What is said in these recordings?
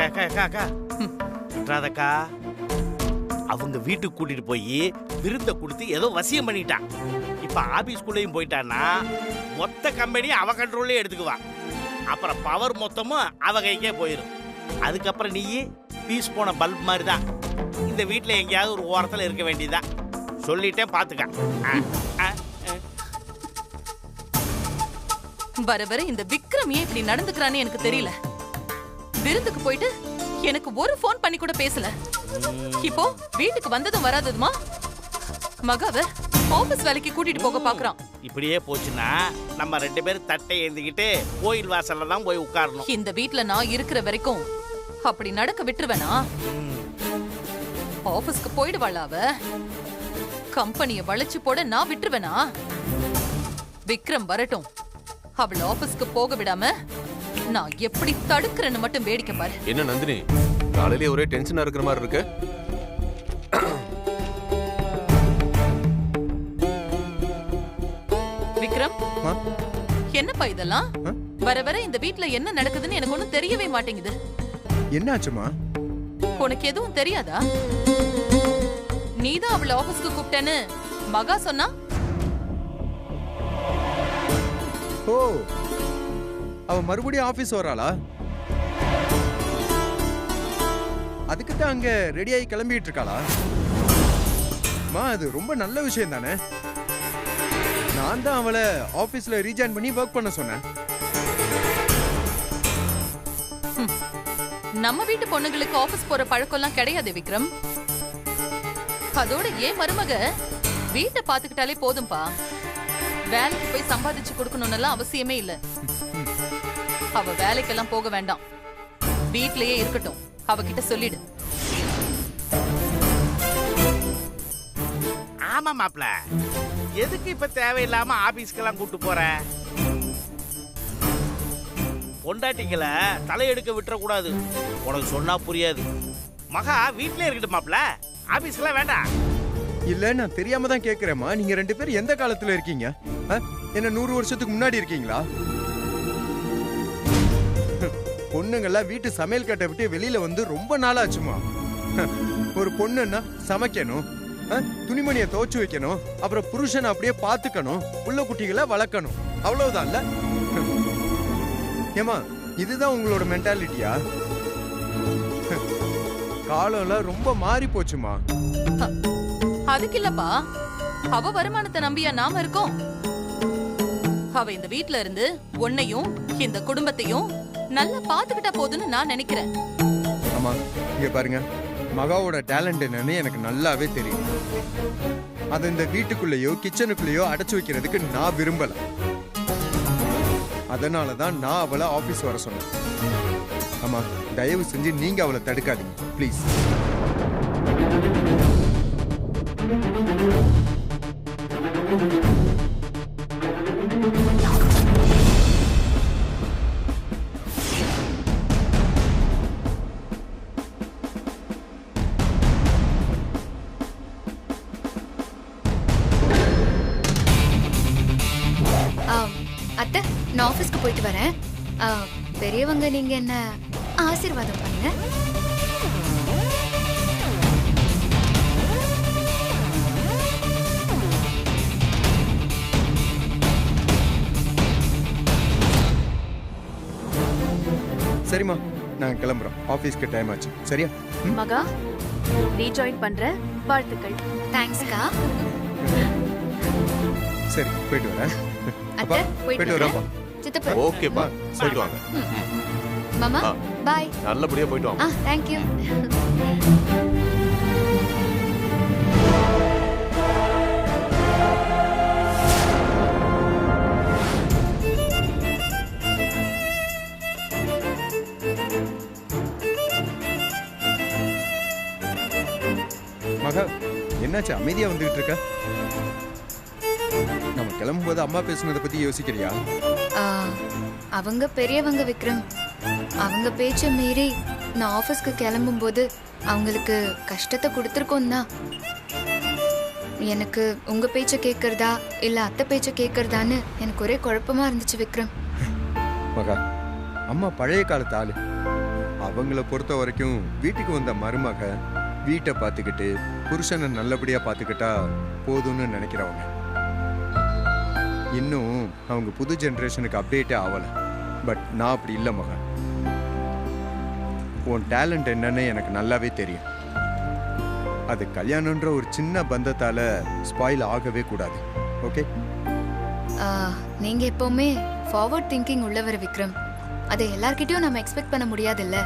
அக்கா அக்கா அக்கா அக்கா விட்றாதக்கா. அவங்க வீட்டுக்கு கூட்டிட்டு போய் விருந்த கொடுத்து ஏதோ வசியம் பண்ணிட்டான். இப்ப ஆபீஸ்குள்ளேயும் போயிட்டான்னா மொத்த கம்பெனி அவ கண்ட்ரோல்லே எடுத்துக்குவா. அப்புறம் பவர் மொத்தமும் அவ கைக்கே போயிடும். அதுக்கப்புறம் நீ பீஸ் போன பல்ப் மாதிரி தான் இந்த வீட்டில் எங்கேயாவது ஒரு ஓரத்தில் இருக்க வேண்டியதான். சொல்லிட்டே பார்த்துக்க. வர வர இந்த விக்ரம் ஏன் இப்படி நடந்துக்கிறான்னு எனக்கு தெரியல. விருந்துக்கு போயிட்டு எனக்கு ஒரு போன் பண்ணி கூட பேசல. இப்போ வீட்டுக்கு வந்ததும் வராததுமா மகாவ ஆபீஸ் வேலைக்கு கூட்டிட்டு போக பாக்குறான். இப்படியே போச்சுன்னா நம்ம 2 பேரும் தட்டை ஏந்திக்கிட்டு கோயில் வாசல்ல தான் போய் உட்காரணும். இந்த வீட்ல நான் இருக்கிற வரைக்கும் அப்படி நடக்க விட்டுருவேனா? ஆபீஸ்க்கு போயிடுவாள் அவ. கம்பெனியை வளைச்சு போட நான் விட்டுருவேனா? விக்ரம் வரட்டும், அவள் ஆபீஸ்க்கு போக விடாம நான் எப்படி தடுக்கிறேன்னு மட்டும் வேடிக்கை பாரு. என்ன நந்தினி, காலையிலே ஒரே டென்ஷனா இருக்கிற மாதிரி இருக்கு. விக்ரம், என்னப்பா இதெல்லாம்? வர வர இந்த வீட்ல என்ன நடக்குதுன்னு எனக்கு ஒண்ணும் தெரியவே மாட்டேங்குது. என்னாச்சுமா? உனக்கு எதுவும் தெரியாதா? நீதான் அவளை ஆபீஸ்க்கு கூப்பிட்டேன்னு மகா சொன்னா. ஓ, அவ மறுபடியும் ஆபீஸ் வராளா? அதுக்கு தான் அங்க ரெடியாகி கிளம்பிட்டு இருக்காளா? மா, அது ரொம்ப நல்ல விஷயம் தானே. நான் தான் அவளை ஆபீஸ்ல ரீஜாயின் பண்ணி ஒர்க் பண்ண சொன்னேன். நம்ம வீட்டு பொண்ணுங்களுக்கு ஆபீஸ் போற பழக்கம்லாம் கிடையாது விக்ரம். அதோட ஏன் மருமக வீட்டை பாத்துக்கிட்டாலே போதும்பா. வேலைக்கு போய் சம்பாதிச்சு கொடுக்கணும்னு அவசியமே இல்ல. அவ வேலைக்கெல்லாம் போக வேண்டாம், வீட்லயே இருக்கட்டும். அவகிட்ட சொல்லிடு. ஆமா மாப்ள, எதுக்கு இப்ப தேவையில்லாம ஆபீஸ்க்கெல்லாம் கூட்டு போற? பொண்டாட்டிங்களை தலையெடுக்க விட்டுற கூடாது. உனக்கு சொன்னா புரியாது. மகா வீட்லயே இருக்கட்டும் மாப்ள, ஆபீஸ்க்கெல்லாம் வேண்டாம். இல்ல, நான் தெரியாம தான் கேக்குறேம்மா. நீங்க 2 பேரும் எந்த காலத்துல இருக்கீங்க? என்ன 100 வருஷத்துக்கு முன்னாடி இருக்கீங்களா? பொண்ணுங்கெல்லாம் வீட்டு சமையல் கட்டை விட்டு வெளியில வந்து ரொம்ப நாளாச்சுமா. ஒரு பொண்ணுன்னா சமைக்கணும், துணிமணியை துவைச்சு வைக்கணும், அப்புறம் புருஷனை அப்படியே பாத்துக்கணும், புள்ள குட்டிகளை வளர்க்கணும். அவ்வளவுதான்ல? ஏமா, இதுதான் உங்களோட மென்டாலிட்டியா? காலம்லாம் ரொம்ப மாறி போச்சுமா. அதுக்கு இல்லப்பா, அவ வருமானத்தை நம்பியா நாம இருக்கோம். அவ இந்த வீட்ல இருந்து உன்னையும் இந்த குடும்பத்தையும் நல்லா பாத்துக்கிட்டா போதுன்னு நான் நினைக்கிறேன். ஆமா, இங்க பாருங்க, மகாவோட டேலண்ட் என்னன்னு எனக்கு நல்லாவே தெரியும். அதை இந்த வீட்டுக்குள்ளேயோ கிச்சனுக்குள்ளேயோ அடைச்சு வைக்கிறதுக்கு நான் விரும்பல. அதனாலதான் நான் அவளை ஆபீஸ் வர சொன்னேன். ஆமா, தயவு செஞ்சு நீங்க அவளை தடுக்காதீங்க ப்ளீஸ். அத்தை, நான் ஆபீஸ்க்கு போயிட்டு வரேன். பெரியவங்க நீங்க என்ன ஆசீர்வாதம் பண்ணுங்க. சரிம்மா, நாங்க கிளம்புறோம். ஆபீஸ்க்கு டைம் ஆச்சு. சரியா? மகா, ரீஜாயின் பண்ற வாழ்த்துக்கள். தேங்க்ஸ்க்கா. சரி, போயிட்டு வரேன். அத்தை, போயிட்டு வரேன். சித்தப்பா. ஓகேப்பா, போயிட்டு வாங்க. மாமா, பாய். நல்லபடியா போயிட்டு வாங்க. Thank you. மகா, என்னாச்சு அமைதியா வந்துகிட்டு இருக்க? நம்ம கிளம்பும்போது அம்மா பேசுனதை பத்தி யோசிக்கிறியா? அவங்க பெரியவங்க விக்ரம். அவங்க பேச்ச மீறி நான் ஆபீஸ்க்கு கிளம்பும்போது அவங்களுக்கு கஷ்டத்தை கொடுத்துருக்கோம் தான். எனக்கு உங்க பேச்ச கேட்கறதா இல்ல அத்தை பேச்ச கேட்கறதான்னு எனக்கு ஒரே குழப்பமா இருந்துச்சு விக்ரம். மகா, அம்மா பழைய காலத்து ஆளு. அவங்கள பொறுத்த வரைக்கும் வீட்டுக்கு வந்த மருமக வீட்டை பார்த்துக்கிட்டு புருஷனை நல்லபடியா பார்த்துக்கிட்டா போதும்னு நினைக்கிறவங்க. இன்னும் அவங்க புது ஜெனரேஷனுக்கு அப்டேட்டே ஆகலை. பட் நான் அப்படி இல்லை மகா. உன் டேலண்ட் என்னன்னு எனக்கு நல்லாவே தெரியும். அது கல்யாணன்ற ஒரு சின்ன பந்தத்தால ஸ்பாயில் ஆகவே கூடாது. ஓகே? நீங்க எப்பவுமே ஃபார்வர்ட் திங்கிங் உள்ளவர் விக்ரம். அதை எல்லார்கிட்டயும் நம்ம எக்ஸ்பெக்ட் பண்ண முடியாதுல்ல.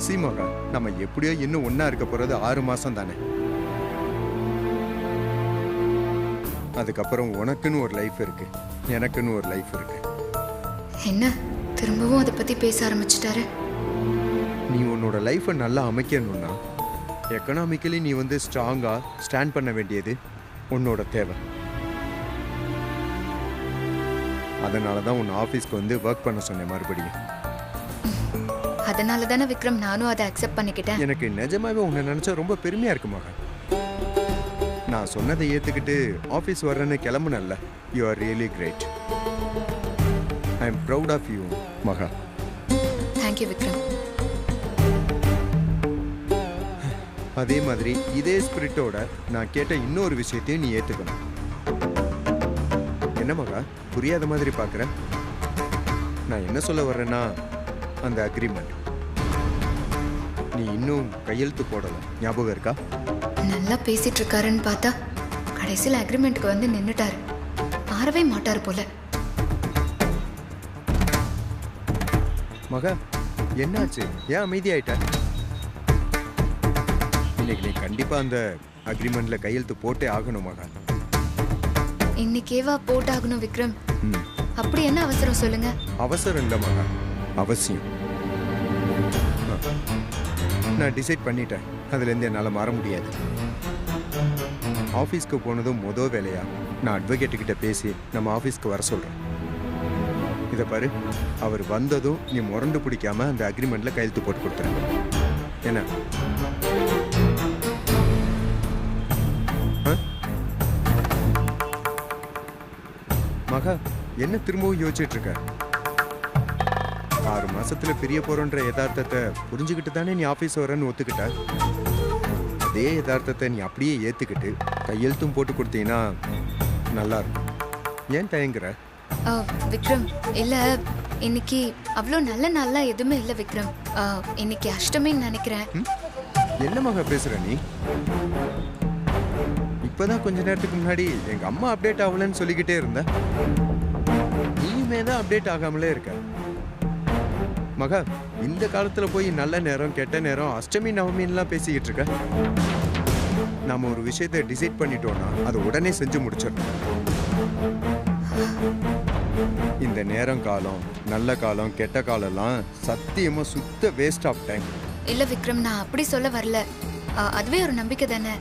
சீமோகா, நம்ம எப்படியோ இன்னும் ஒன்னா இருக்க போறது 6 மாசம் தானே. அதுக்கப்புறம் உனக்குன்னு ஒரு லைஃப் இருக்கு, எனக்குன்னு ஒரு லைஃப் இருக்கு. என்ன திரும்பவும் அதை பத்தி பேச ஆரம்பிச்சிட்டாரு? நீ உன்னோட லைஃப்பை நல்லா அமைக்கணும்னா எக்கனாமிக்கலி நீ ஸ்ட்ராங்கா ஸ்டாண்ட் பண்ண வேண்டியது உன்னோட தேவை. அதனால தான் உன் ஆஃபீஸ்க்கு ஒர்க் பண்ண சொன்னேன் மறுபடியும். அதனால தானே விக்ரம் நானும் அதை அக்செப்ட் பண்ணிக்கிட்டேன். எனக்கு நிஜமாவே உன்னை நினைச்சா ரொம்ப பெருமையா இருக்கு மகா. நான் சொன்னதை ஏத்துக்கிட்டு ஆஃபீஸ் வர்றேன்னு கிளம்புனல்ல. You are really great. I am proud of you Maha. Thank you Vikram. அதே மாதிரி இதே ஸ்பிரிட்டோட நான் கேட்ட இன்னொரு விஷயத்தையும் நீ ஏத்துக்கணும். என்ன மகா புரியாத மாதிரி பார்க்குற? நான் என்ன சொல்ல வர்றேன்னா, அந்த அக்ரிமெண்ட் நீ இன்னும் கையெழுத்து போடல, ஞாபகம் இருக்கா? நல்லா பேசிட்டு இருக்காருன்னு பார்த்தா கடைசியில் அக்ரிமெண்ட்டுக்கு நின்னுட்டாரு. மாறவே மாட்டாரு போல. மகா என்னாச்சு? ஏன் அமைதியாயிட்ட? இன்னைக்கு நீ கண்டிப்பா அந்த அக்ரிமெண்ட்ல கையெழுத்து போட்டே ஆகணும் மகா. இன்னைக்கேவா போட்டாகணும் விக்ரம்? அப்படி என்ன அவசரம் சொல்லுங்க? அவசரம் இல்ல மகா, அவசியம். நான் டிசைட் பண்ணிட்டேன். அதுல இருந்து என்னால மாற முடியாது. ஆபீஸ்க்கு போனதும் முதல் வேலையா நான் அட்வொகேட் கிட்ட பேசி நம்ம ஆபீஸ்க்கு வர சொல்றேன். இத பாரு, அவர் வந்ததும் நீ முரண்டு பிடிக்காம அந்த அக்ரிமெண்ட்ல கையெழுத்து போட்டு கொடுத்துரு. என்ன? மகா என்ன திரும்பவும் யோசிச்சுட்டு இருக்க? 6 மாசத்துல பிரிய போறோன்ற யதார்த்தத்தை புரிஞ்சுக்கிட்டு தானே நீ ஆபீஸ் வரன்னு ஒத்துக்கிட்ட. அதே யதார்த்தத்தை நீ அப்படியே ஏத்துக்கிட்டு கையெழுத்தும் போட்டு கொடுத்தீங்கன்னா நல்லா இருக்கும். ஏன் தயங்குற? விக்ரம் இல்ல, இன்னைக்கு அவ்வளோ நல்ல நாள்லாம் எதுவுமே இல்லை விக்ரம். இன்னைக்கு அஷ்டமின்னு நினைக்கிறேன். என்ன மகா பேசுற நீ? இப்பதான் கொஞ்ச நேரத்துக்கு முன்னாடி எங்க அம்மா அப்டேட் ஆகலன்னு சொல்லிக்கிட்டே இருந்த. நீயுமே தான் அப்டேட் ஆகாமலே இருக்க. மகா இந்த காலத்துல போய் நல்ல நேரம் கெட்ட நேரம் அஷ்டமி நவமின்லாம் பேசிக்கிட்டு இருக்க. நாம ஒரு விஷயத்தை டிசைட் பண்ணிட்டோம்னா அதை உடனே செஞ்சு முடிச்சிடணும். இந்த நேரம் காலம், நல்ல காலம், கெட்ட காலம்லாம் சத்தியமா சுத்த வேஸ்ட் ஆஃப் டைம். இல்ல விக்ரம், நான் அப்படி சொல்ல வரல. அதுவே ஒரு நம்பிக்கை தானே.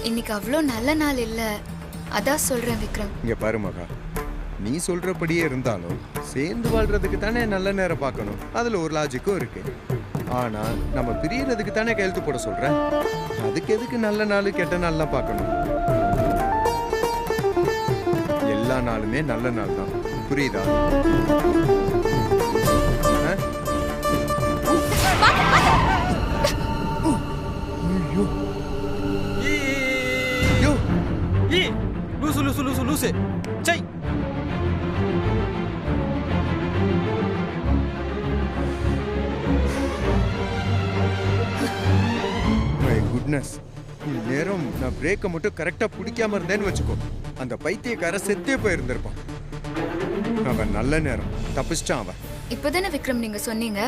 இன்னைக்கு அவ்வளோ நல்ல நாள் இல்ல, அதான் சொல்றேன் விக்ரம். இங்க பாரு மகா, நீ சொல்றபடியே இருந்தாலும் சேர்ந்து வாழ்றதுக்கு தானே நல்ல நேரம் பார்க்கணும். அதுல ஒரு லாஜிக்கும் இருக்கு. ஆனா நம்ம பிரியறதுக்கு தானே கையெழுத்து போட சொல்றேன். அதுக்கு எதுக்கு நல்ல நாள் கெட்ட நாள்லாம் பார்க்கணும்? எல்லா நாளுமே நல்ல நாள் தான். புரியுதா? லூசு லூசு லூசு லூசு சை. மை குட்னஸ், நேரம் நான் பிரேக்கை மட்டும் கரெக்டா பிடிக்காம இருந்தேன்னு வச்சுக்கோ, அந்த பைத்தியக்கார செத்தே போயிருந்திருப்பான். அவன் நல்ல நேரம் தப்பிச்சிட்டான். அவன் இப்பதானே விக்ரம் நீங்க சொன்னீங்க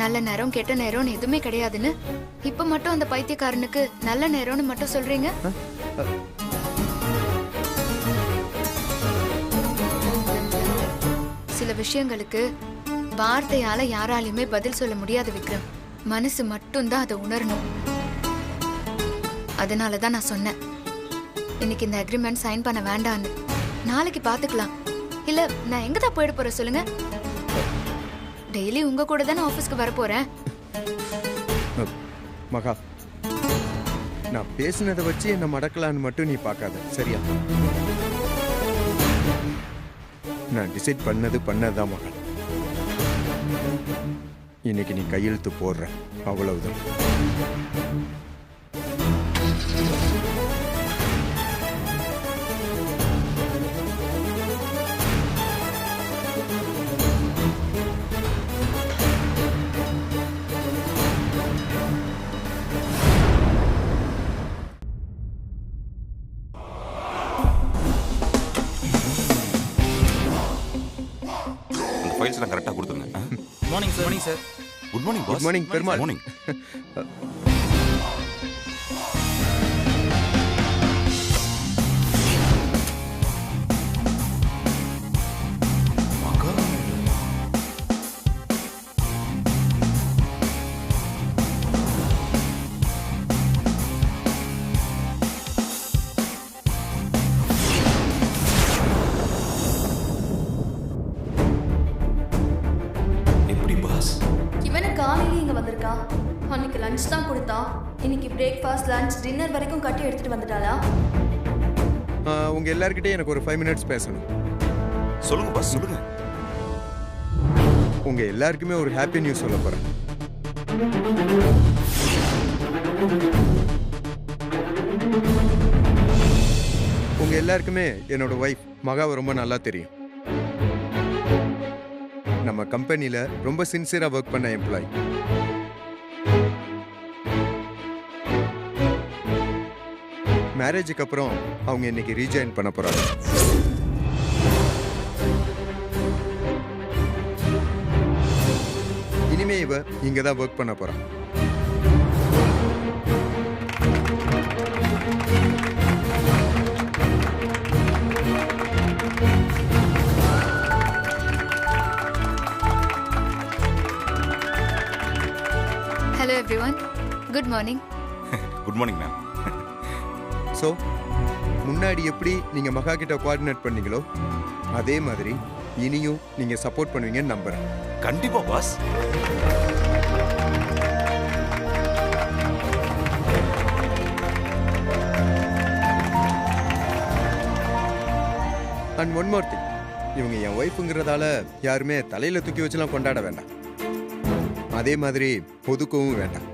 நல்ல நேரம் கெட்ட நேரம்னு எதுவுமே கிடையாதுன்னு. இப்ப மட்டும் அந்த பைத்தியக்காரனுக்கு நல்ல நேரம்னு மட்டும் சொல்றீங்க. சில விஷயங்களுக்கு வார்த்தையால யாராலையுமே பதில் சொல்ல முடியாது விக்ரம். மனசு மட்டும்தான் அதை உணரணும். அதனாலதான் நான் சொன்னேன் இன்னைக்கு இந்த அக்ரிமெண்ட் சைன் பண்ண வேண்டான்னு. நாளைக்கு பாத்துக்கலாம். இல்ல நான் எங்க தான் போயிட போறேன் சொல்லுங்க? டெய்லி உங்க கூட தானே ஆபீஸ்க்கு வர போறேன். மகா, நான் பேசினதை வச்சு என்ன மடக்கலான்னு மட்டும் நீ பார்க்காத, சரியா? நான் டிசைட் பண்ணதுதான் மகன். இன்னைக்கு நீ கையெழுத்து போடுற, அவ்வளவுதான். ஃபைல்ஸ் எல்லாம் கரெக்ட்டா கொடுத்துருங்க. Morning sir. Morning sir. Good morning boss. Good morning Perumal. Morning. காலையில இங்க வந்திருக்கா. அன்னைக்கு லஞ்ச் தான் கொடுத்தா. இன்னைக்கு பிரேக்ஃபாஸ்ட் லஞ்ச் டின்னர் வரைக்கும் கட்டி எடுத்துட்டு வந்துட்டாளா? உங்க எல்லார்கிட்டயும் எனக்கு ஒரு 5 மினிட்ஸ் பேசணும். சொல்லுங்க பாஸ், சொல்லுங்க. உங்க எல்லாருக்குமே ஒரு ஹாப்பி நியூஸ் சொல்ல போறேன். உங்க எல்லாருக்குமே என்னோட ஒய்ஃப் மகாவை ரொம்ப நல்லா தெரியும். நம்ம கம்பெனில ரொம்ப சின்சியரா ஒர்க் பண்ண எம்ப்ளாயி. மேரேஜுக்கு அப்புறம் அவங்க இன்னைக்கு ரீஜாயின் பண்ண போறாங்க. இனிமே இவ இங்க தான் ஒர்க் பண்ண போறான். Hello everyone. Good morning. Good morning ma'am. So முன்னாடி எப்படி நீங்க மகா கிட்ட கோஆர்டினேட் பண்ணீங்களோ அதே மாதிரி இனியும் நீங்க சப்போர்ட் பண்ணுவீங்கன்னு நம்புறேன். கண்டிப்பா boss. And one more thing, இவங்க என் ஒய்ஃபுங்கிறதால யாருமே தலையில தூக்கி வச்சுலாம் கொண்டாட வேண்டாம். அதே மாதிரி ஒதுக்கவும் வேண்டாம்.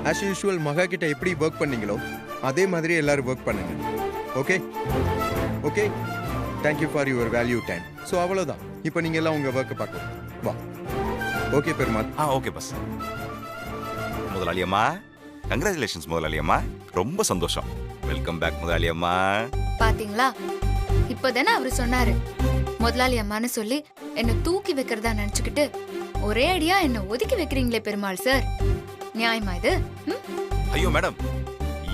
ஆஸ் யூஷுவல் மகா கிட்ட எப்படி ஒர்க் பண்ணீங்களோ அதே மாதிரி எல்லாரும் ஒர்க் பண்ணுங்க. Okay okay, thank you for your value time. So அவ்வளோதான். இப்போ நீங்கள் எல்லாம் உங்கள் ஒர்க்கை பார்க்கலாம். வா. ஓகே பெருமாள். Okay boss. முதலாளி அம்மா, கங்க்ராச்சுலேஷன்ஸ் முதலாளி அம்மா. ரொம்ப சந்தோஷம். வெல்கம் பேக் முதலாளி அம்மா. பாத்தீங்களா, இப்போதானே அவரு சொன்னாரு முதலாளி அம்மான்னு சொல்லி என்ன தூக்கி வைக்கிறதா நினைச்சுக்கிட்டு ஒரே அடியா என்ன ஒதுக்கி வைக்கிறீங்களே பெருமாள் சார். நியாயமா இது? ஐயோ மேடம்,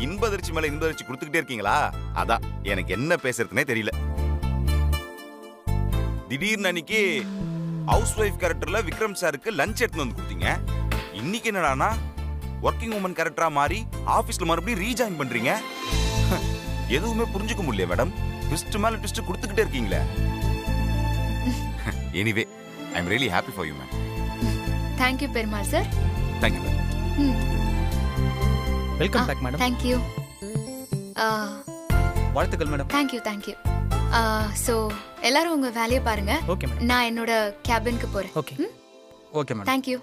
இன்பதிர்ச்சி மேல இன்பதிர்ச்சி கொடுத்துக்கிட்டே இருக்கீங்களா? அதான் எனக்கு என்ன பேசுறதுனே தெரியல. திடீர்னு அன்னைக்கு ஹவுஸ் ஒய்ஃப் கேரக்டர்ல விக்ரம் சாருக்கு லஞ்ச் எடுத்து வந்து கொடுத்தீங்க. இன்னைக்கு என்னடானா ஒர்க்கிங் உமன் கேரக்டரா மாறி ஆபீஸ்ல மறுபடியும் ரீஜாயின் பண்றீங்க. எதுவுமே புரிஞ்சுக்க முடியல மேடம். ட்விஸ்ட் மேல ட்விஸ்ட் கொடுத்துக்கிட்டே இருக்கீங்களே. Anyway, I am really happy for you ma'am. Thank you Perumal sir. Thank you. Welcome back madam. Thank you. வாழ்த்துக்கள் மேடம். Thank you. ஸோ எல்லாரும் உங்க வேலையை பாருங்க. Okay madam. நான் என்னோட கேபினுக்கு போறேன். Okay. Okay madam. Thank you.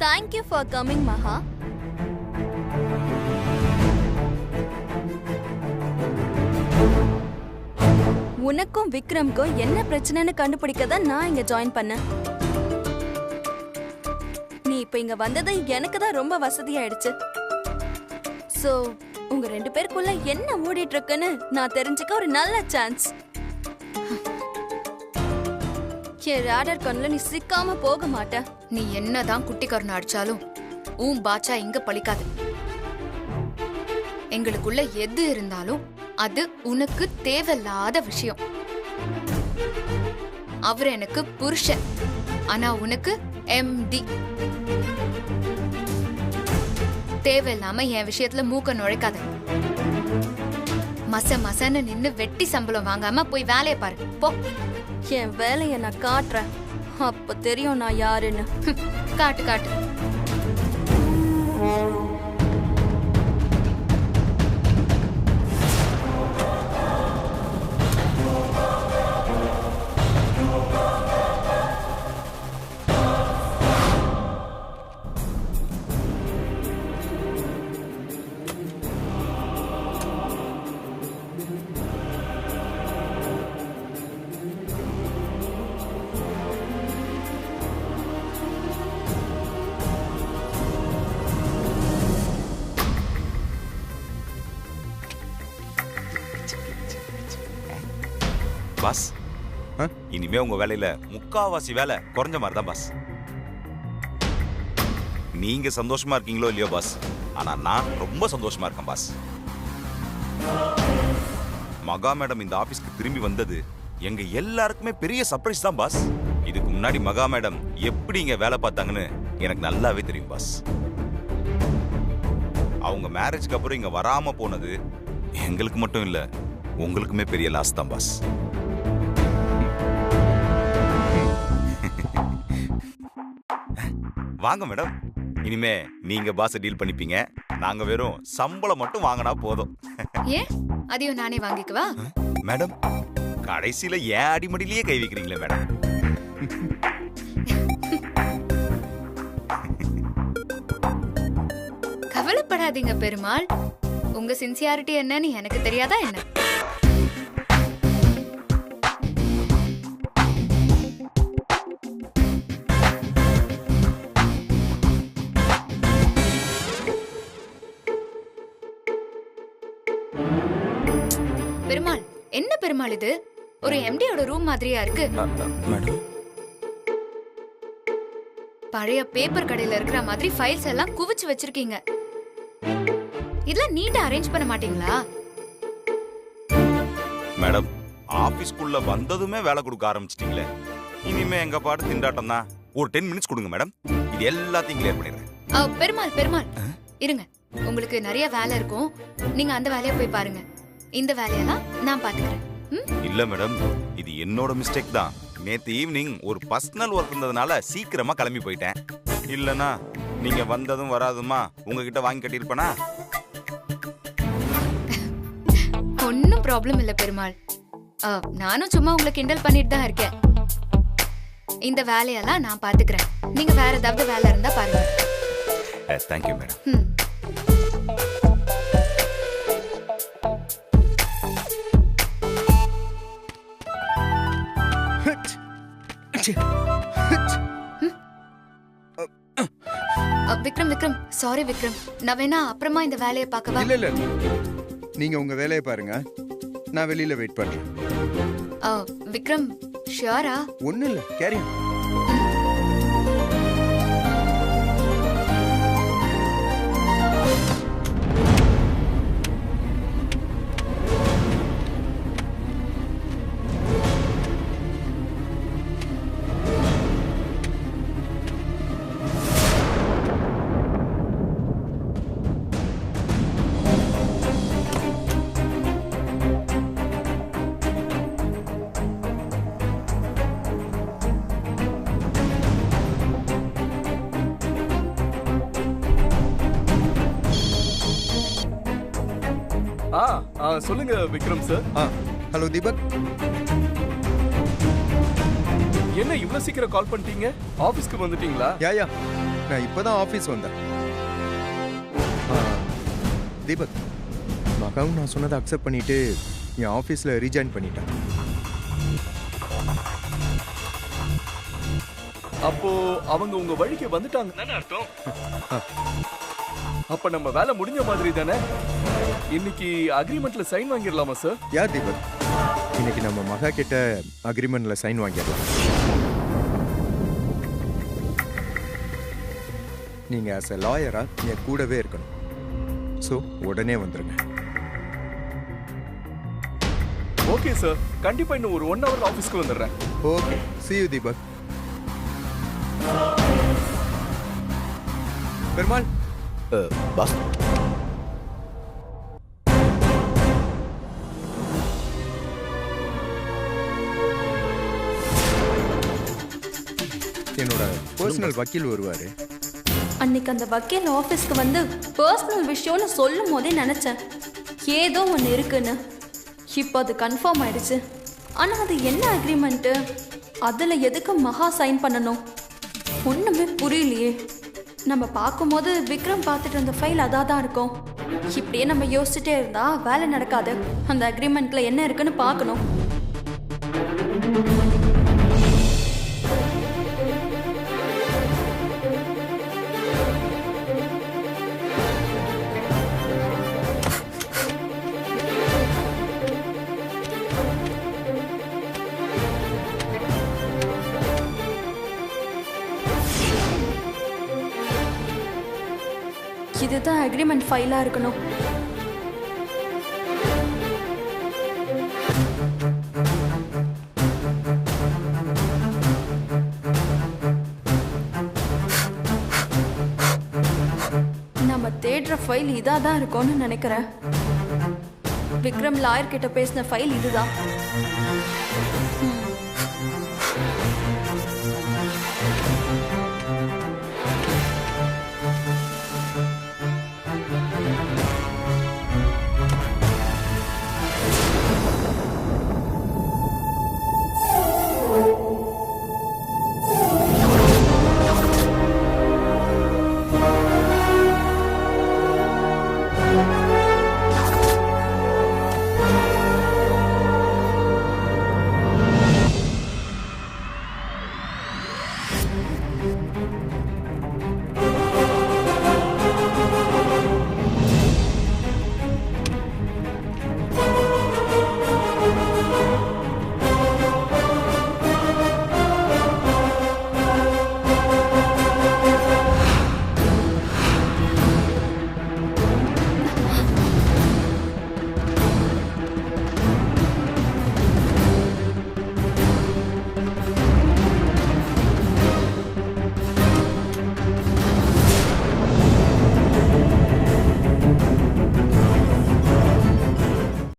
Thank you for coming, Maha. உனக்கும் விக்ரம்க்கும் என்ன பிரச்சனைன்னு கண்டுபிடிக்க தான் நான் இங்க ஜாயின் பண்ணேன். நீ இப்ப இங்க வந்தது எனக்கு தான் ரொம்ப வசதியாயிடுச்சு. சோ உங்க 2 பேருக்குள்ள என்ன ஓடிட்டு இருக்குன்னு நான் தெரிஞ்சுக்க ஒரு நல்ல சான்ஸ். என் ராடர் கண்ணுல நீ சிக்காம போக மாட்ட. நீ என்னதான் குட்டி கருணை அடிச்சாலும் உன் பாச்சா இங்க பலிக்காது. எங்களுக்குள்ள எது இருந்தாலும் அது உனக்கு தேவையில்லாத விஷயம். அவர் எனக்கு புருஷன், ஆனா உனக்கு MD. தேவையில்லாம என் விஷயத்துல மூக்க நுழைக்காத. மசன்னு நின்னு வெட்டி சம்பளம் வாங்காம போய் வேலையை பாரு போ. என் வேலையை நான் காட்டுறேன், அப்ப தெரியும் நான் யாருன்னு. காட்டு காட்டு. பாஸ் ஆ? இனிமே உங்க வேலையில முக்காவாசி வேலை குறைஞ்ச மாதிரி தான் பாஸ். நீங்க சந்தோஷமா இருக்கீங்களோ இல்லையோ பாஸ், ஆனா நான் ரொம்ப சந்தோஷமா இருக்கேன் பாஸ். மகா மேடம் இந்த ஆபீஸ்க்கு திரும்பி வந்தது எங்க எல்லாருக்குமே பெரிய சர்ப்ரைஸ் தான் பாஸ். இதுக்கு முன்னாடி மகா மேடம் எப்படி இங்க வேலை பார்த்தாங்கன்னு எனக்கு நல்லாவே தெரியும் பாஸ். அவங்க மேரேஜ்க்கு அப்புறம் இங்க வராம போனது எங்களுக்கு மட்டும் இல்ல, உங்களுக்குமே பெரிய லாஸ் தான் பாஸ். வாங்க மேடம், இனிமே நீங்க பாஸ் டீல் பண்ணிப்பீங்க, நாங்க வெறும் சம்பளம் மட்டும் வாங்கினா போதும். ஏன் அதையும் நானே வாங்கிக்குவா? மேடம், கடைசியில ஏன் அடிமடியிலேயே கை வைக்கிறீங்களே மேடம். கவலைப்படாதீங்க பெருமாள், உங்க சின்சியாரிட்டி என்னன்னு எனக்கு தெரியாதா என்ன? பெருமாள், என்ன பெருமாள் இது? ஒரு எம்டியோட ரூம் மாதிரியா இருக்கு. மேடம், பழைய பேப்பர் கடையில இருக்கிற மாதிரி ஃபைல்ஸ் எல்லாம் குவிச்சு வச்சிருக்கீங்க. இதெல்லாம் நீட்டா அரேஞ்ச் பண்ண மாட்டீங்களா? மேடம், ஆபீஸ்க்குள்ள வந்ததுமே வேலை கொடுக்க ஆரம்பிச்சிட்டீங்களே, இனிமே எங்க பாட்டு திண்டாட்டம் தான். ஒரு 10 மினிட்ஸ் கொடுங்க மேடம், இது எல்லாத்தையும் கிளியர் பண்ணிடுறேன். பெருமாள் பெருமாள் இருங்க, உங்களுக்கு நிறைய வேலை இருக்கும், நீங்க அந்த வேலையை போய் பாருங்க. இந்த வேலையெல்லாம் நான் பாத்துக்கிறேன். இல்ல மேடம், இது என்னோட மிஸ்டேக் தான். நேத்து ஈவினிங் ஒரு பர்சனல் ஒர்க் இருந்ததுனால சீக்கிரமா கிளம்பி போயிட்டேன். இல்லனா நீங்க வந்ததும் வராதுமா உங்ககிட்ட வாங்கி கட்டியிருப்பனா? ஒன்னும் ப்ராப்ளம் இல்ல பெருமாள், நானும் சும்மா உங்களை கிண்டல் பண்ணிட்டு தான் இருக்கேன். இந்த வேலையெல்லாம் நான் பாத்துக்கிறேன், நீங்க வேற ஏதாவது வேலை இருந்தா பாருங்க. Thank you madam. Vikram Vikram sorry Vikram, நான் வேணா அப்புறமா இந்த வேலையை பார்க்கவா? இல்ல இல்ல, நீங்க உங்க வேலையை பாருங்க, நான் வெளியில வெயிட் பண்றேன். விக்ரம் ஷியோரா? ஒண்ணு இல்ல, கேரி. சொல்லுங்க விக்ரம் சார். ஹலோ தீபக், என்ன இவ்வளவு சீக்கிரம் கால் பண்ணிட்டீங்க? ஆபீஸ்க்கு வந்துட்டீங்களா? யா நான் இப்பதான் ஆபீஸ் வந்தேன். தீபக், மகாவும் நான் சொன்னதை அக்செப்ட் பண்ணிட்டு என் ஆபீஸ்ல ரீஜாயின் பண்ணிட்டேன். அப்போ அவங்க உங்க வழிக்கு வந்துட்டாங்க தானே அர்த்தம்? அப்ப நம்ம வேலை முடிஞ்ச மாதிரி தானே? இன்னைக்கு அக்ரிமெண்ட்ல சைன் வாங்கிடலாமா சார்? யா தீபக், இன்னைக்கு நம்ம மகா கிட்ட அக்ரிமெண்ட்ல சைன் வாங்கிடலாம். நீங்க ஆஸ் எ லாயரா என் கூடவே இருக்கணும். ஸோ உடனே வந்துருங்க. ஓகே சார், கண்டிப்பா இன்னும் ஒரு 1 hour ஆபீஸ்க்கு வந்துடுறேன். Okay, see you Deepak. Perumal, boss, என்னோட பர்சனல் வக்கீல் வருவாரு. அன்னைக்கு அந்த வக்கீல் ஆஃபீஸ்க்கு வந்து பர்சனல் விஷயம்னு சொல்லும் போதே நினைச்சேன் ஏதோ ஒன்று இருக்குன்னு. இப்போ அது கன்ஃபார்ம் ஆயிடுச்சு. ஆனால் அது என்ன அக்ரிமெண்ட்டு, அதில் எதுக்கு மகா சைன் பண்ணணும் ஒன்றுமே புரியலையே. நம்ம பார்க்கும்போது விக்ரம் பார்த்துட்டு இருந்த ஃபைல் அதாக தான் இருக்கும். இப்படியே நம்ம யோசிச்சுட்டே இருந்தா வேலை நடக்காது. அந்த அக்ரிமெண்ட்ல என்ன இருக்குன்னு பார்க்கணும். இதுதான் அக்ரிமெண்ட் ஃபைலா இருக்கணும். நம்ம தேடுற ஃபைல் இதா தான் இருக்கும்னு நினைக்கிறேன். விக்ரம் லாயர் கிட்ட பேசின ஃபைல் இதுதான்.